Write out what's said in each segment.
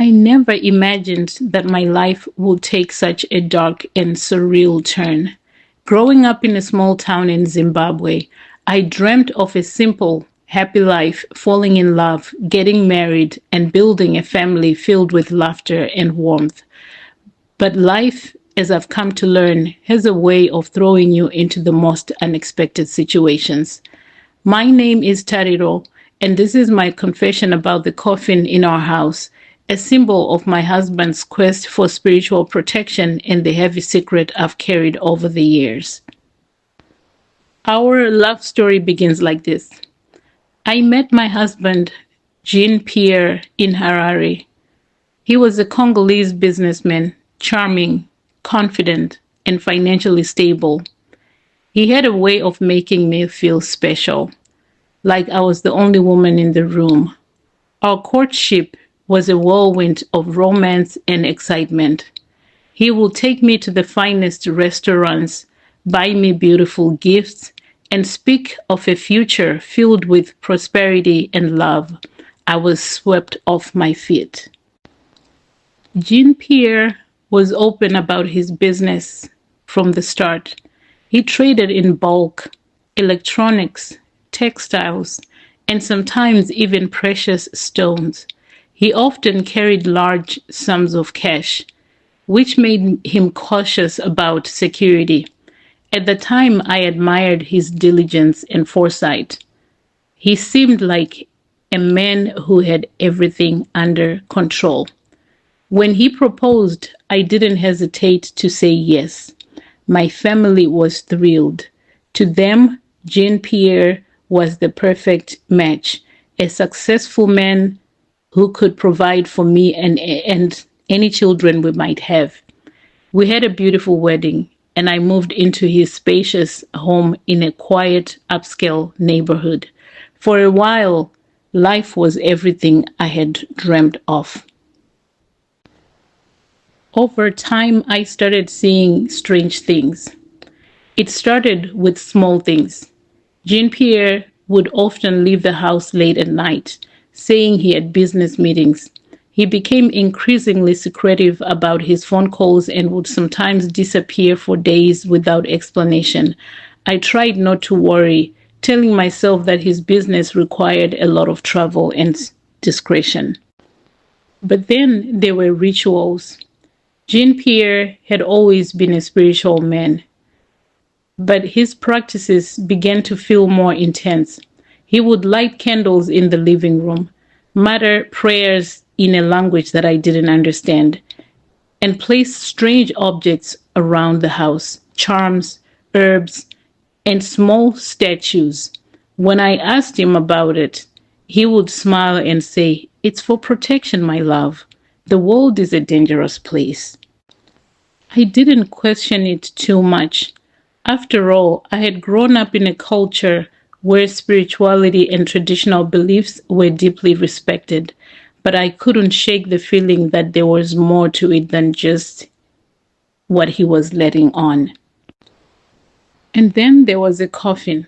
I never imagined that my life would take such a dark and surreal turn. Growing up in a small town in Zimbabwe, I dreamt of a simple, happy life, falling in love, getting married, and building a family filled with laughter and warmth. But life, as I've come to learn, has a way of throwing you into the most unexpected situations. My name is Tariro, and this is my confession about the coffin in our house, a symbol of my husband's quest for spiritual protection and the heavy secret I've carried over the years. Our love story begins like this. I met my husband, Jean-Pierre, in Harare. He was a Congolese businessman, charming, confident, and financially stable. He had a way of making me feel special, like I was the only woman in the room. Our courtship was a whirlwind of romance and excitement. He would take me to the finest restaurants, buy me beautiful gifts, and speak of a future filled with prosperity and love. I was swept off my feet. Jean-Pierre was open about his business from the start. He traded in bulk, electronics, textiles, and sometimes even precious stones. He often carried large sums of cash, which made him cautious about security. At the time, I admired his diligence and foresight. He seemed like a man who had everything under control. When he proposed, I didn't hesitate to say yes. My family was thrilled. To them, Jean-Pierre was the perfect match, a successful man who could provide for me and any children we might have. We had a beautiful wedding, and I moved into his spacious home in a quiet, upscale neighborhood. For a while, life was everything I had dreamt of. Over time, I started seeing strange things. It started with small things. Jean-Pierre would often leave the house late at night, saying he had business meetings. He became increasingly secretive about his phone calls and would sometimes disappear for days without explanation. I tried not to worry, telling myself that his business required a lot of travel and discretion. But then there were rituals. Jean-Pierre had always been a spiritual man, but his practices began to feel more intense. He would light candles in the living room, mutter prayers in a language that I didn't understand, and place strange objects around the house, charms, herbs, and small statues. When I asked him about it, he would smile and say, "It's for protection, my love. The world is a dangerous place." I didn't question it too much. After all, I had grown up in a culture where spirituality and traditional beliefs were deeply respected, but I couldn't shake the feeling that there was more to it than just what he was letting on. And then there was a coffin.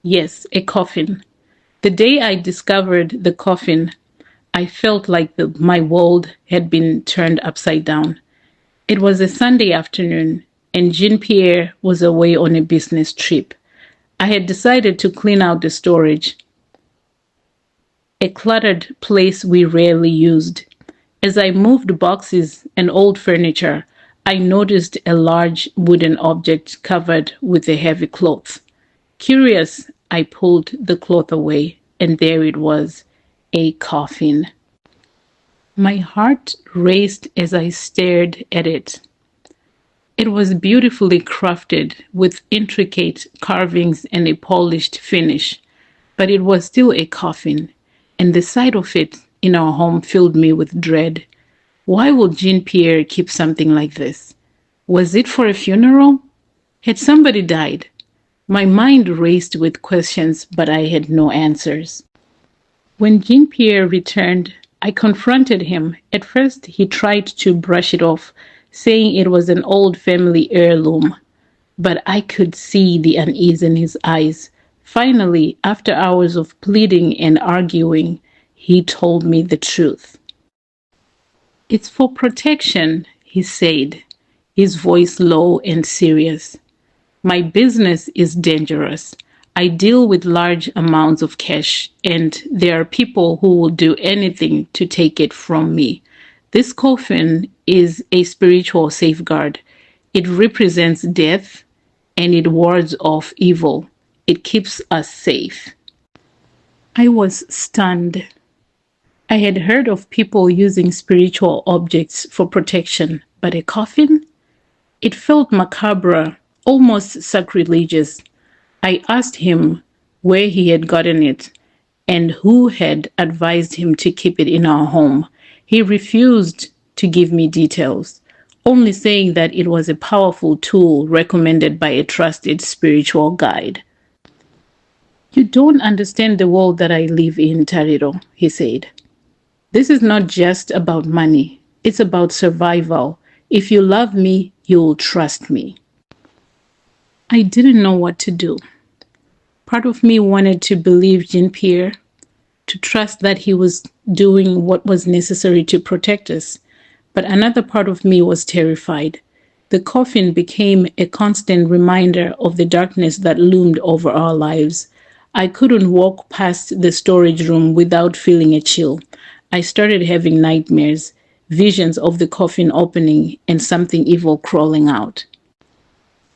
Yes, a coffin. The day I discovered the coffin, I felt like my world had been turned upside down. It was a Sunday afternoon, and Jean-Pierre was away on a business trip. I had decided to clean out the storage, a cluttered place we rarely used. As I moved boxes and old furniture, I noticed a large wooden object covered with a heavy cloth. Curious, I pulled the cloth away, and there it was, a coffin. My heart raced as I stared at it. It was beautifully crafted with intricate carvings and a polished finish, but it was still a coffin, and the sight of it in our home filled me with dread. Why would Jean-Pierre keep something like this? Was it for a funeral? Had somebody died? My mind raced with questions, but I had no answers. When Jean-Pierre returned, I confronted him. At first, he tried to brush it off, saying it was an old family heirloom, but I could see the unease in his eyes. Finally, after hours of pleading and arguing, he told me the truth. It's for protection, he said, his voice low and serious. My business is dangerous. I deal with large amounts of cash, and there are people who will do anything to take it from me. This coffin is a spiritual safeguard. It represents death and it wards off evil. It keeps us safe. I was stunned. I had heard of people using spiritual objects for protection, but a coffin? It felt macabre, almost sacrilegious. I asked him where he had gotten it and who had advised him to keep it in our home. He refused to give me details, only saying that it was a powerful tool recommended by a trusted spiritual guide. You don't understand the world that I live in, Tariro, he said. This is not just about money. It's about survival. If you love me, you'll trust me. I didn't know what to do. Part of me wanted to believe Jean-Pierre, to trust that he was doing what was necessary to protect us. But another part of me was terrified. The coffin became a constant reminder of the darkness that loomed over our lives. I couldn't walk past the storage room without feeling a chill. I started having nightmares, visions of the coffin opening and something evil crawling out.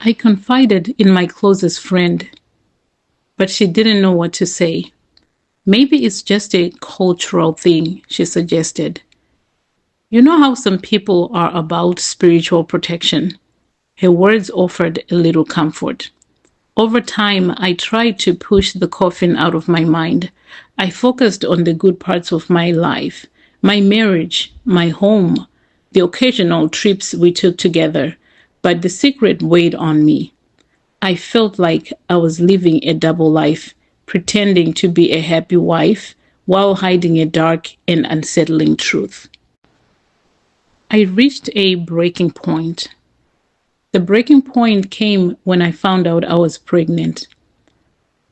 I confided in my closest friend, but she didn't know what to say. Maybe it's just a cultural thing, she suggested. You know how some people are about spiritual protection? Her words offered a little comfort. Over time, I tried to push the coffin out of my mind. I focused on the good parts of my life, my marriage, my home, the occasional trips we took together, but the secret weighed on me. I felt like I was living a double life, pretending to be a happy wife while hiding a dark and unsettling truth. I reached a breaking point. The breaking point came when I found out I was pregnant.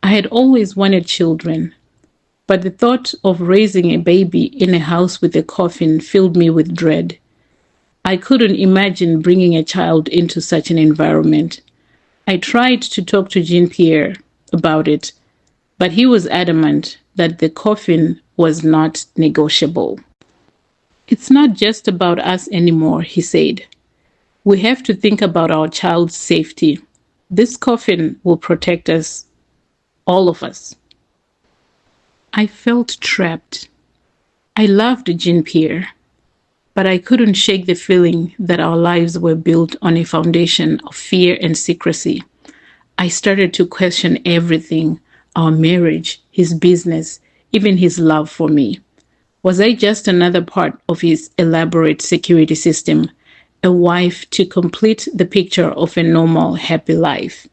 I had always wanted children, but the thought of raising a baby in a house with a coffin filled me with dread. I couldn't imagine bringing a child into such an environment. I tried to talk to Jean-Pierre about it, but he was adamant that the coffin was not negotiable. It's not just about us anymore, he said. We have to think about our child's safety. This coffin will protect us, all of us. I felt trapped. I loved Jean-Pierre, but I couldn't shake the feeling that our lives were built on a foundation of fear and secrecy. I started to question everything, our marriage, his business, even his love for me. Was I just another part of his elaborate security system, a wife to complete the picture of a normal, happy life?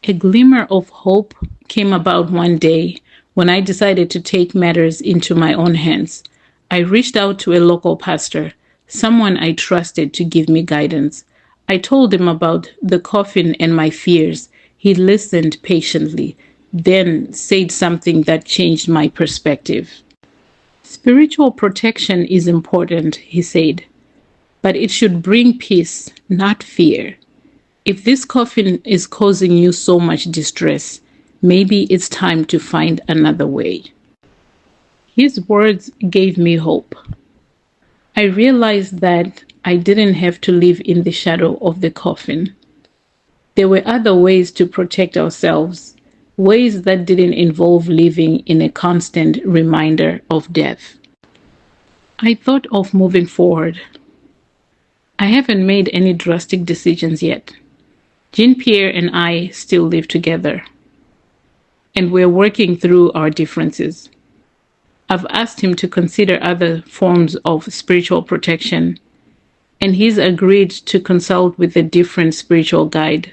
A glimmer of hope came about one day when I decided to take matters into my own hands. I reached out to a local pastor, someone I trusted, to give me guidance. I told him about the coffin and my fears. He listened patiently, then said something that changed my perspective. Spiritual protection is important, he said, but it should bring peace, not fear. If this coffin is causing you so much distress, maybe it's time to find another way. His words gave me hope. I realized that I didn't have to live in the shadow of the coffin. There were other ways to protect ourselves, ways that didn't involve living in a constant reminder of death. I thought of moving forward. I haven't made any drastic decisions yet. Jean-Pierre and I still live together, and we're working through our differences. I've asked him to consider other forms of spiritual protection, and he's agreed to consult with a different spiritual guide.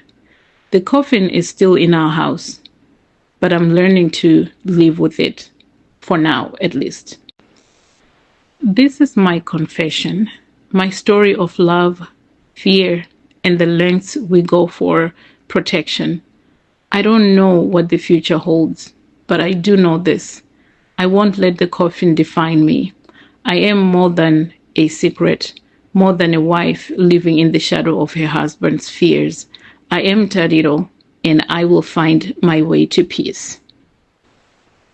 The coffin is still in our house, but I'm learning to live with it, for now at least. This is my confession, my story of love, fear, and the lengths we go for protection. I don't know what the future holds, but I do know this. I won't let the coffin define me. I am more than a secret, more than a wife living in the shadow of her husband's fears. I am Tariro, and I will find my way to peace.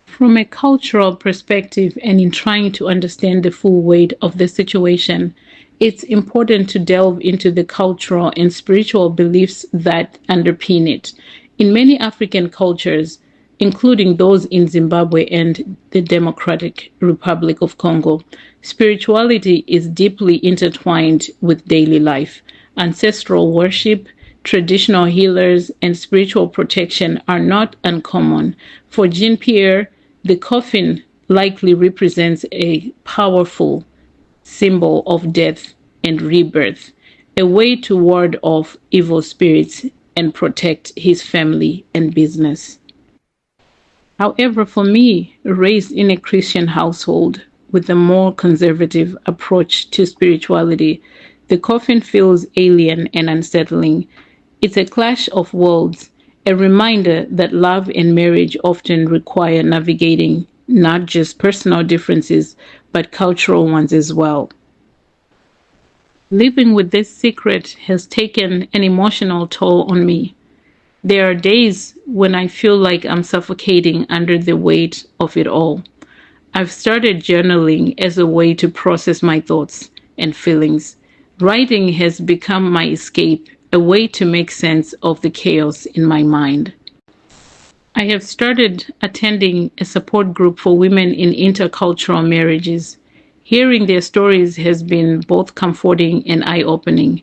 From a cultural perspective and in trying to understand the full weight of the situation, it's important to delve into the cultural and spiritual beliefs that underpin it. In many African cultures, including those in Zimbabwe and the Democratic Republic of Congo, spirituality is deeply intertwined with daily life. Ancestral worship, traditional healers, and spiritual protection are not uncommon. For Jean Pierre, the coffin likely represents a powerful symbol of death and rebirth, a way to ward off evil spirits and protect his family and business. However, for me, raised in a Christian household with a more conservative approach to spirituality, the coffin feels alien and unsettling. It's a clash of worlds, a reminder that love and marriage often require navigating not just personal differences, but cultural ones as well. Living with this secret has taken an emotional toll on me. There are days when I feel like I'm suffocating under the weight of it all. I've started journaling as a way to process my thoughts and feelings. Writing has become my escape, a way to make sense of the chaos in my mind. I have started attending a support group for women in intercultural marriages. Hearing their stories has been both comforting and eye-opening.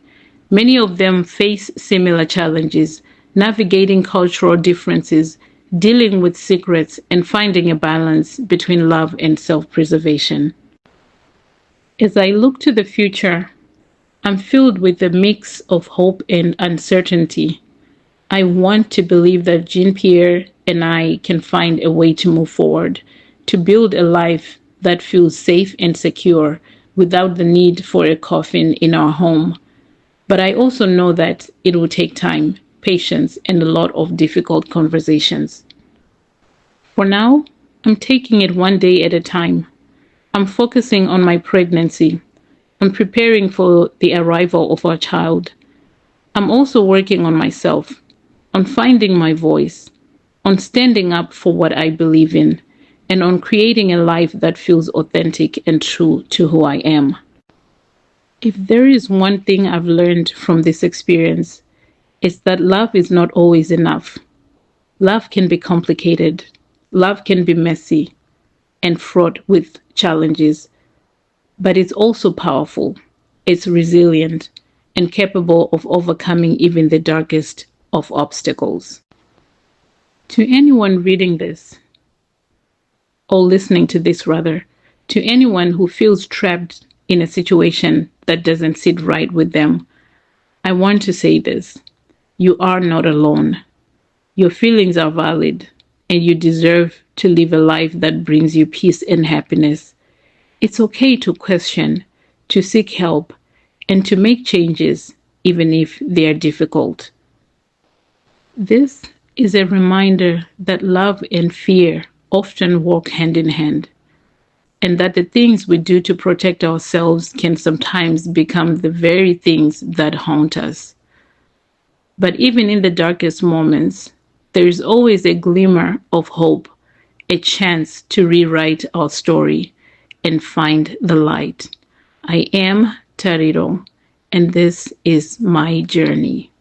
Many of them face similar challenges, navigating cultural differences, dealing with secrets, and finding a balance between love and self-preservation. As I look to the future, I'm filled with a mix of hope and uncertainty. I want to believe that Jean Pierre and I can find a way to move forward, to build a life that feels safe and secure without the need for a coffin in our home. But I also know that it will take time, patience, and a lot of difficult conversations. For now, I'm taking it one day at a time. I'm focusing on my pregnancy. I'm preparing for the arrival of our child. I'm also working on myself, on finding my voice, on standing up for what I believe in, and on creating a life that feels authentic and true to who I am. If there is one thing I've learned from this experience, it's that love is not always enough. Love can be complicated. Love can be messy and fraught with challenges, but it's also powerful. It's resilient and capable of overcoming even the darkest of obstacles. To anyone reading this, or listening to this rather, to anyone who feels trapped in a situation that doesn't sit right with them, I want to say this. You are not alone. Your feelings are valid, and you deserve to live a life that brings you peace and happiness. It's okay to question, to seek help, and to make changes, even if they are difficult. This is a reminder that love and fear often walk hand in hand, and that the things we do to protect ourselves can sometimes become the very things that haunt us. But even in the darkest moments, there is always a glimmer of hope, a chance to rewrite our story and find the light. I am Tariro, and this is my journey.